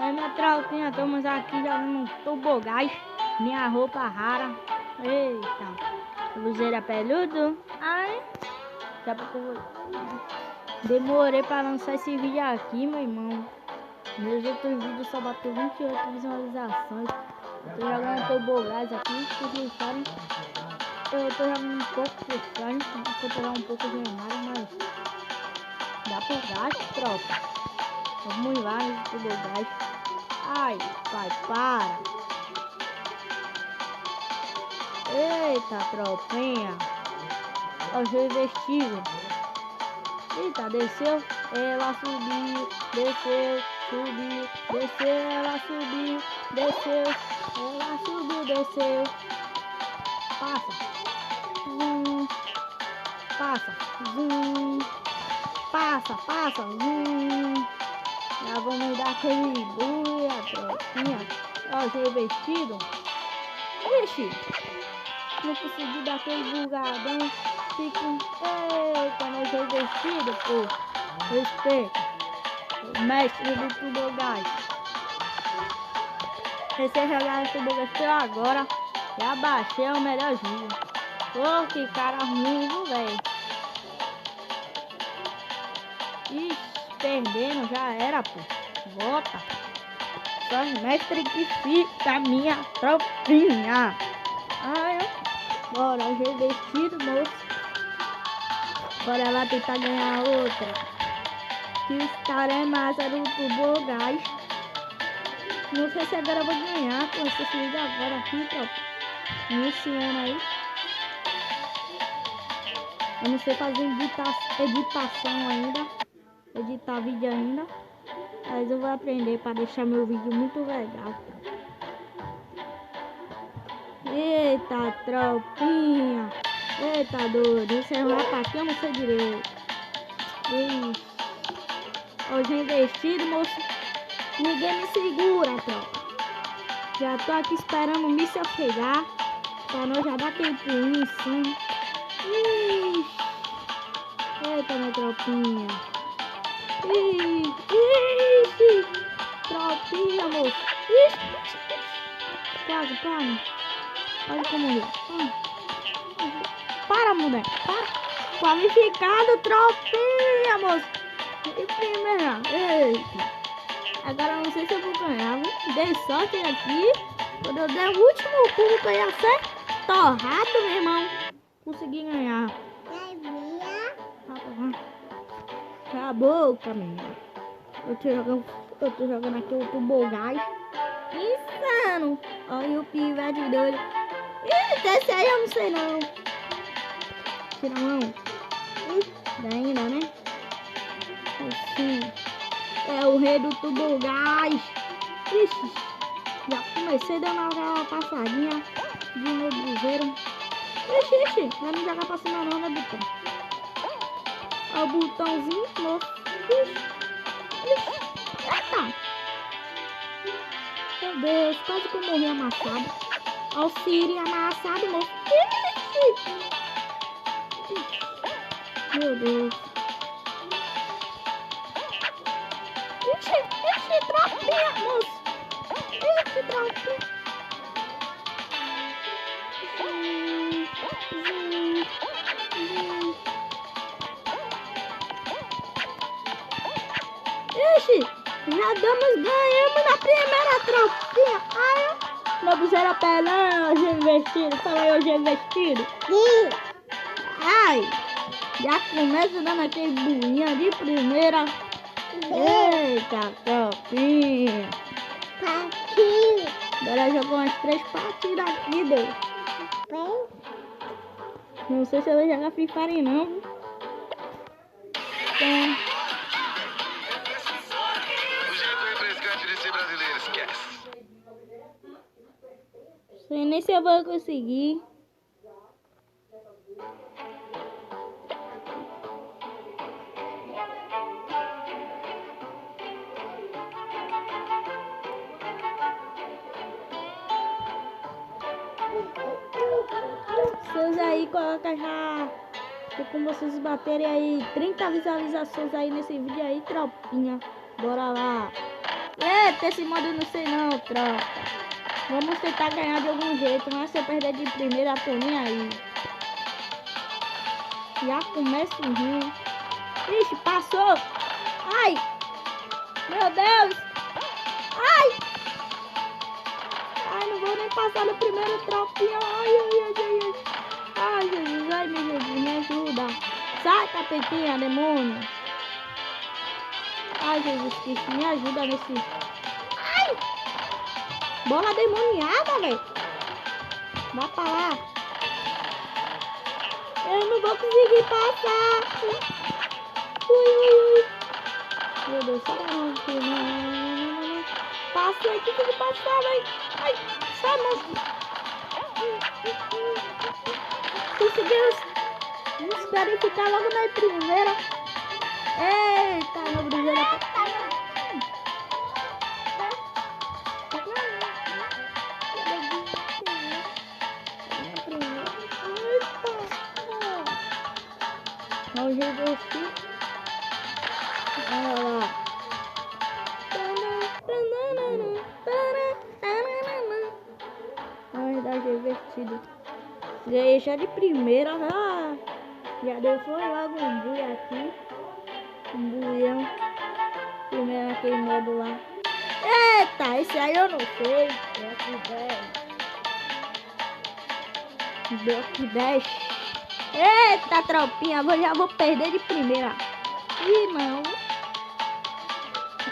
Aí minha tropinha, estamos aqui jogando um tobogás. Minha roupa rara. Eita, luzeira peludo. Ai, daqui a pouco eu demorei pra lançar esse vídeo aqui, meu irmão. Meus outros vídeos só bateu 28 visualizações. Eu tô jogando tobogás aqui, vocês sabem. Eu tô jogando um pouco por frente, vou pegar um pouco de memória, mas dá pro gasto, tropa. Vamos lá nesse tobogás. Ai, pai, para. Eita, tropinha. Ó, o jogo vestido. Eita, desceu. Ela subiu, desceu, subiu, desceu, ela subiu, desceu, ela subiu, desceu. Passa. Passa. Passa. Já vamos dar aquele buia, tropinha. Ó, o jogo vestido. Ixi, não consegui dar aquele bugadão. Fico, eita, meu jogo vestido, pô. Respeito. O mestre do tobogás. Comecei a jogar no tobogás agora. Já baixei o melhor jogo. Pô, que cara ruim, velho. Ixi, perdendo, já era, pô. Volta. Só os mestres que fica, minha tropinha. Ai, bora, o jogo vestido, moço. Bora lá tentar ganhar outra. Que os caras é massa do tobogás. Não sei se agora eu vou ganhar com esse vídeo agora aqui, tropa. Iniciando aí. Eu não sei fazer editação ainda. Editar vídeo ainda. Mas eu vou aprender para deixar meu vídeo muito legal. Eita, tropinha. Eita, doido. Isso é um ataque, eu não sei direito. Ixi. Hoje é investido, moço. Ninguém me segura, tropa. Já tô aqui esperando o míssil chegar. Pra nós já dar aquele pulinho em cima. Ixi. Eita, minha tropinha. Ixi. Tropinha, moço. Ixi. Quase. Olha como eu. Para, mulher. Para. Qualificado, tropinha, moço. E primeira. Eita. Agora eu não sei se eu vou ganhar, viu? Dei sorte aqui. Quando eu der o último pulo que eu ia ser torrado, meu irmão. Consegui ganhar. Cala a boca, menina. Eu tô jogando aqui o tobogás. Insano. Olha o pivete doido. Ih, esse aí eu não sei não. Tira a mão. Ainda, né? Assim. É o rei do tobogás. Ixi. Já comecei dando uma passadinha de meu buzeiro. Ixi. Vai me jogar pra cima não, né, botão? Olha o botãozinho, moço. Ixi. Eita. Meu Deus, quase que eu morri amassado. Olha o Siri amassado, moço. Ixi. Meu Deus. Ixi, tropinha, moço. Ixi, tropinha. Ixi, ganhamos na primeira tropinha. Ai, meu buzeiro pelão, hoje vestido. Fala aí, hoje vestido. Ai, já começa dando aquele buinha de primeira. Eita, tropinha. Agora jogou umas 3 partidas aqui, doido. Não sei se eu vou jogar Free Fire não. Então... O jeito refrescante de ser brasileiro, esquece. Sei nem se eu vou conseguir. Vocês aí colocam já. E com vocês baterem aí 30 visualizações aí nesse vídeo aí, tropinha. Bora lá. Eita, esse modo eu não sei não, tropa. Vamos tentar ganhar de algum jeito, mas se eu perder de primeira, tô nem aí. Já começa o rio. Ixi, passou. Ai, meu Deus. Ai. Ai, não vou nem passar no primeiro tropinha. Ai, ai, ai, ai, ai. Ai, Jesus, ai, meu Jesus, me ajuda. Sai, capetinha, demônio. Ai, Jesus Cristo, me ajuda nesse... Ai! Bola demoniada, velho. Vai pra lá. Eu não vou conseguir passar. Ui, ui, ui. Meu Deus, sai não, filho. Não. Passei, consegui passar, velho. Ai, sai, moço. Conseguimos. Vamos verificar logo na primeira. Eita, meu primeira. Vamos revertir. Olha lá. Vamos dar revertido. Ganhei já de primeira. Já deu foi logo um bui aqui. Um buião. Primeiro naquele modo lá. Eita, esse aí eu não sei. Bloco 10. Eita, tropinha, já vou perder de primeira. Ih, não.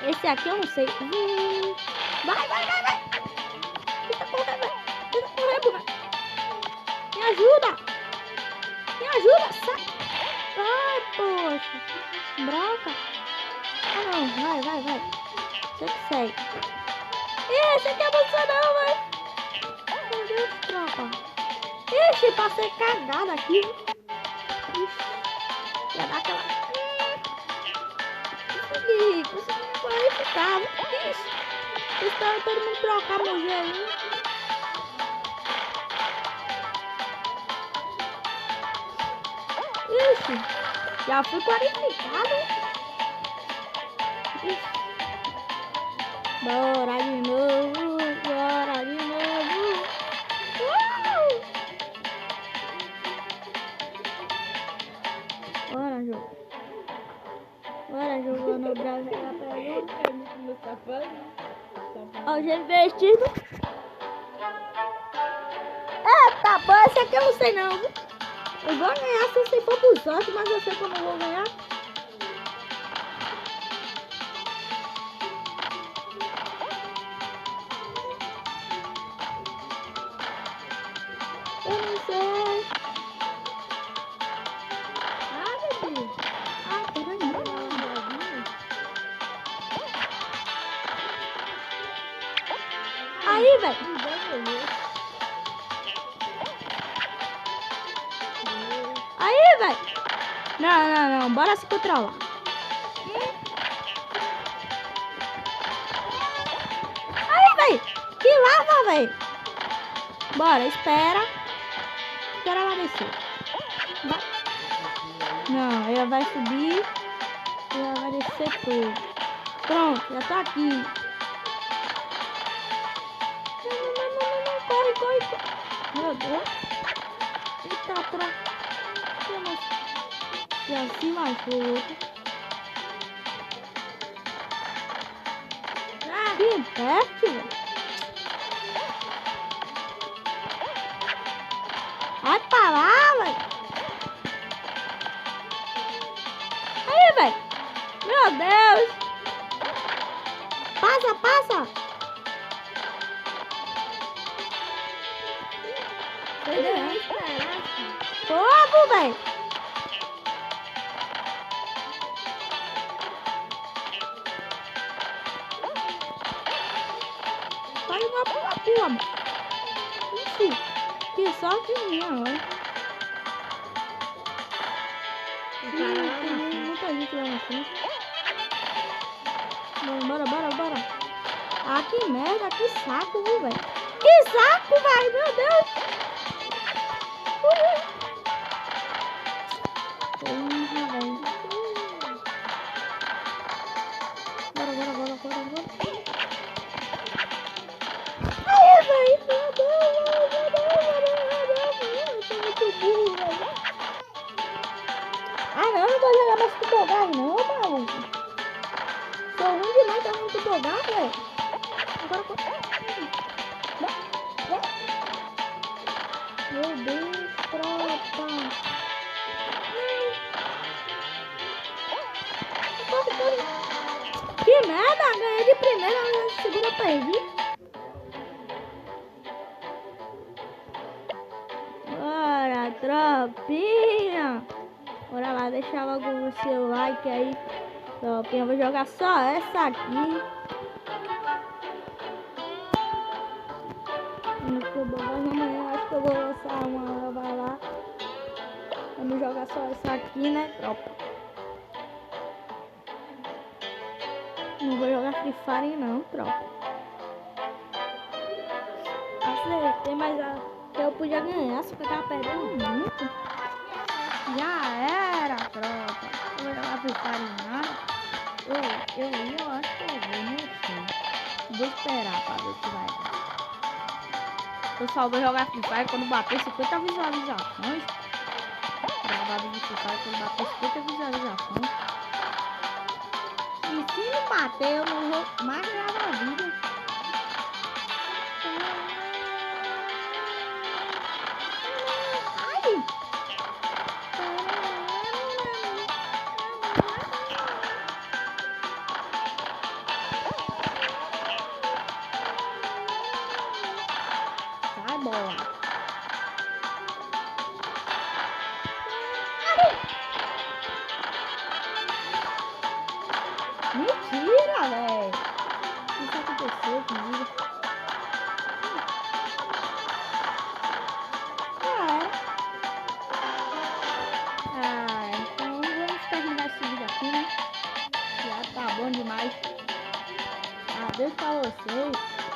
Esse aqui eu não sei. Vai. Tenta correr, vai. Me ajuda, sai. Ai, poxa. Broca. Ah, não, vai. Você que segue. Ih, esse aqui é você não, velho. Meu Deus, tropa. Ixi, passei cagada aqui. Ixi, ia dar aquela... Consegui qualificar. Ixi, espero todo mundo trocar meu gelinho. Ixi, já fui qualificado. Ixi. Bora de novo. Bora, jogando o Brasil pra jogo. Ó, já investido. Eita, pô, esse aqui eu não sei não. Eu vou ganhar se for pro sorte, mas eu sei que eu não vou ganhar. Eu não sei. Ah, meu Deus. Ah, peraí. Aí, velho. Aí, velho. Não. Bora se controlar. Aí, velho. Que lava, velho. Bora, espera ela descer. Vai. Não, ela vai subir e ela vai descer tudo. Pronto, já tá aqui. Não, corre. Meu Deus. Eita, atrás. Já se machucou. Que peste, velho. Vai pra lá, velho. Aí, velho. Meu Deus. Passa. Fogo, velho. Vai uma pula, mano. Ixi, que sorte minha, olha. Tem muita gente lá na frente. Bora. Ah, que merda, que saco, viu, velho? Que saco, velho, meu Deus. Porra, velho. Bora. tá muito bugado, velho. Agora... Meu Deus, tropa. Não. Que merda, ganhei de primeira, mas de segunda perdi. Bora, tropinha. Bora lá, deixa logo o seu like aí. Tropinha, vou jogar só essa aqui. Amanhã acho que eu vou lançar uma nova lá. Vamos jogar só essa aqui, né, tropa? Não vou jogar Free Fire não, tropa. Acertei, mas eu podia ganhar, só que eu tava perdendo muito. Já era, tropa. Eu vou jogar Free Fire nada. Eu acho que eu vou, não sei. Vou esperar pra ver o que vai dar. Eu só vou jogar Free Fire quando bater 50 visualizações. Gravado de Free Fire quando bater 50 visualizações. E se não bater, eu não vou mais gravar vídeo. Ai! Sai, bola! Mentira, velho! O que aconteceu comigo? Então vamos terminar esse vídeo aqui, né? Já tá bom demais. Adeus pra vocês.